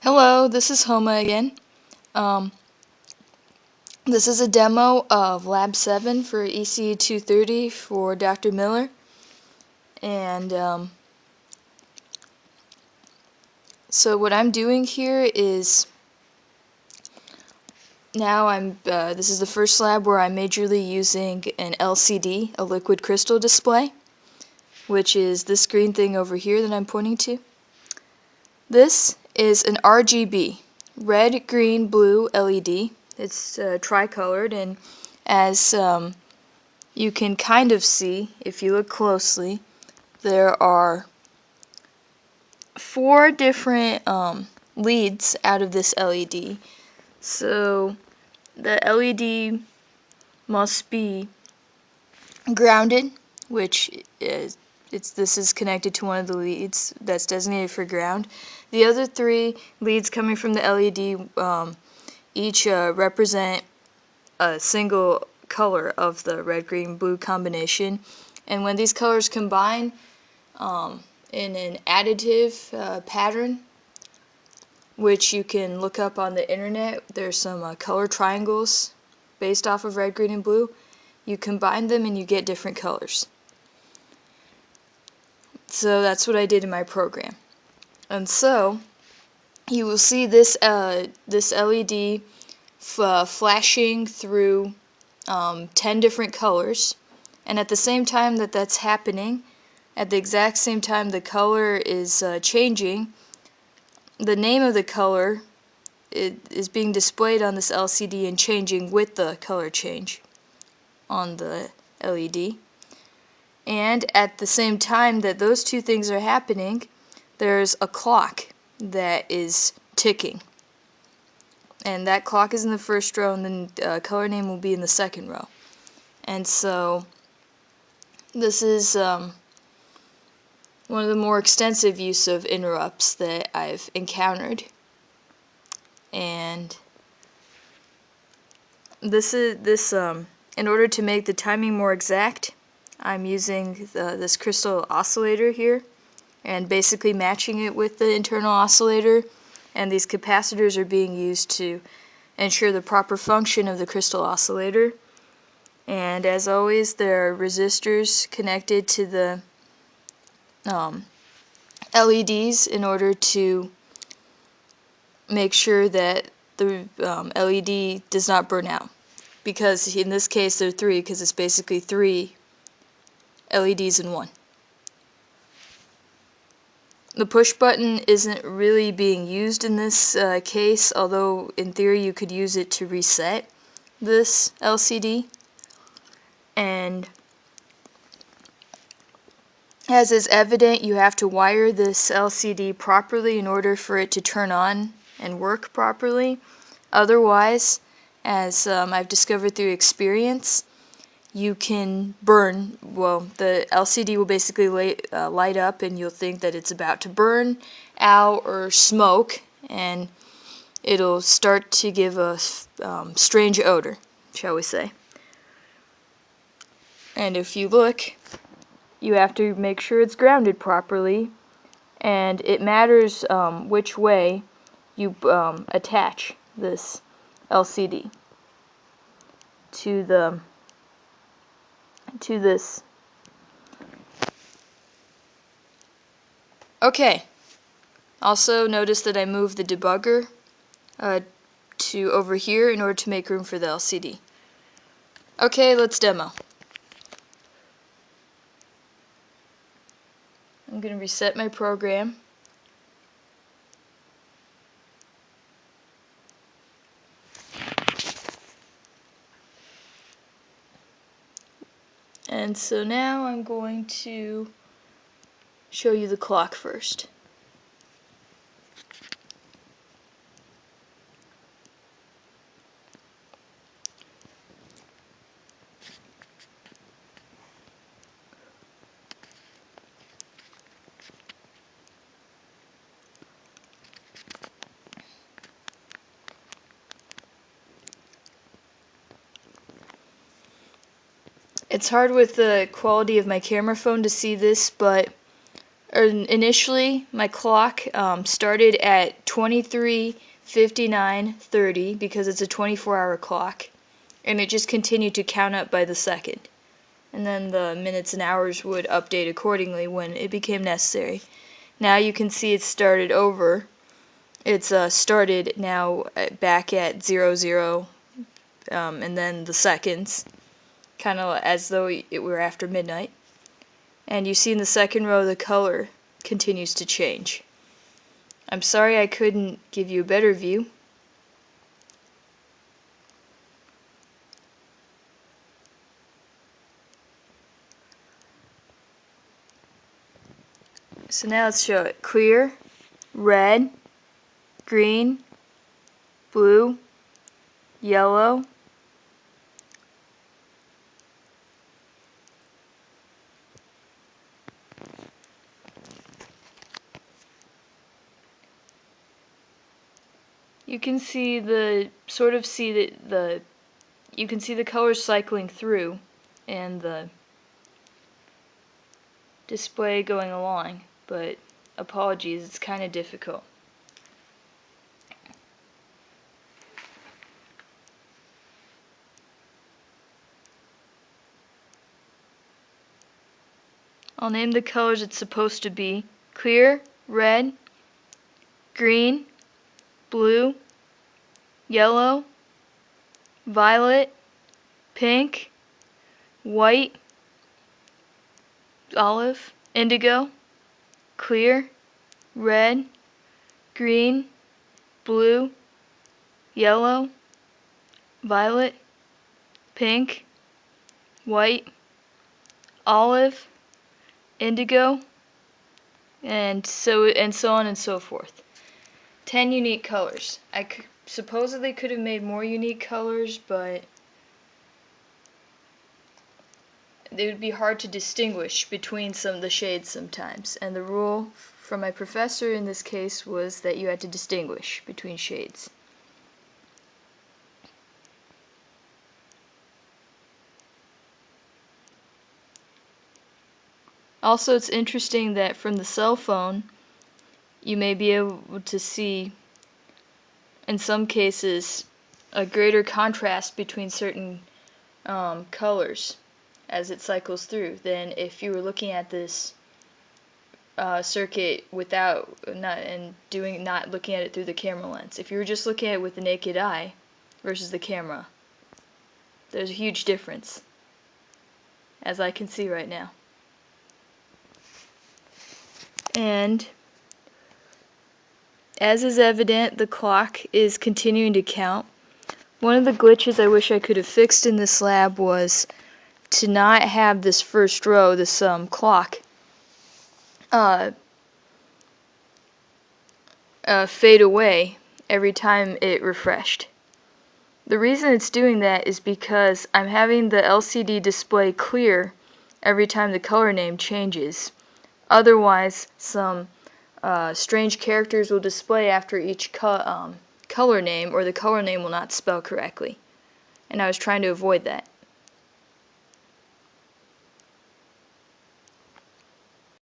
Hello, this is Homa again. Um, this is a demo of Lab 7 for ECE 230 for Dr. Miller. And so what I'm doing here is this is the first lab where I'm majorly using an LCD, a liquid crystal display, which is this green thing over here that I'm pointing to. This is an RGB, red, green, blue LED. It's tricolored, and as you can kind of see, if you look closely, there are 4 different leads out of this LED. So the LED must be grounded, which is this is connected to one of the leads that's designated for ground. The other 3 leads coming from the LED each represent a single color of the red, green, blue combination, and when these colors combine in an additive pattern, which you can look up on the internet, there's some color triangles based off of red, green, and blue. You combine them and you get different colors. So that's what I did in my program. And so you will see this this LED flashing through 10 different colors, and at the same time that that's happening, at the exact same time the color is changing, the name of the color is being displayed on this LCD and changing with the color change on the LED. And at the same time that those 2 things are happening, there's a clock that is ticking. And that clock is in the first row, and then color name will be in the second row. And so this is one of the more extensive use of interrupts that I've encountered. And in order to make the timing more exact, I'm using this crystal oscillator here and basically matching it with the internal oscillator, and these capacitors are being used to ensure the proper function of the crystal oscillator. And as always, there are resistors connected to the LEDs in order to make sure that the LED does not burn out, because in this case there are 3, because it's basically 3 LEDs in one. The push button isn't really being used in this case, although in theory you could use it to reset this LCD. And as is evident, you have to wire this LCD properly in order for it to turn on and work properly. Otherwise, as I've discovered through experience, you can burn. Well, the LCD will basically light up, and you'll think that it's about to burn out or smoke, and it'll start to give a strange odor, shall we say. And if you look, you have to make sure it's grounded properly, and it matters which way you attach this LCD to this. Okay, also notice that I moved the debugger to over here in order to make room for the LCD. Okay, let's demo. I'm going to reset my program. And so now I'm going to show you the clock first. It's hard with the quality of my camera phone to see this, but initially my clock started at 23:59:30 because it's a 24-hour clock, and it just continued to count up by the second. And then the minutes and hours would update accordingly when it became necessary. Now you can see it started over. It's started now back at 00, and then the seconds, kind of as though it were after midnight. And you see in the second row the color continues to change. I'm sorry I couldn't give you a better view. So now let's show it. Clear, red, green, blue, yellow, you can see the you can see the colors cycling through and the display going along, but apologies, it's kind of difficult. I'll name the colors it's supposed to be. Clear, red, green, blue, yellow, violet, pink, white, olive, indigo, clear, red, green, blue, yellow, violet, pink, white, olive, indigo, and so on and so forth. 10 unique colors. I supposedly could have made more unique colors, but it would be hard to distinguish between some of the shades sometimes, and the rule from my professor in this case was that you had to distinguish between shades. Also, it's interesting that from the cell phone you may be able to see in some cases a greater contrast between certain colors as it cycles through than if you were looking at this circuit not looking at it through the camera lens. If you were just looking at it with the naked eye versus the camera, there's a huge difference, as I can see right now. And as is evident, the clock is continuing to count. One of the glitches I wish I could have fixed in this lab was to not have this first row, this clock, fade away every time it refreshed. The reason it's doing that is because I'm having the LCD display clear every time the color name changes. Otherwise, some strange characters will display after each color name, or the color name will not spell correctly. And I was trying to avoid that.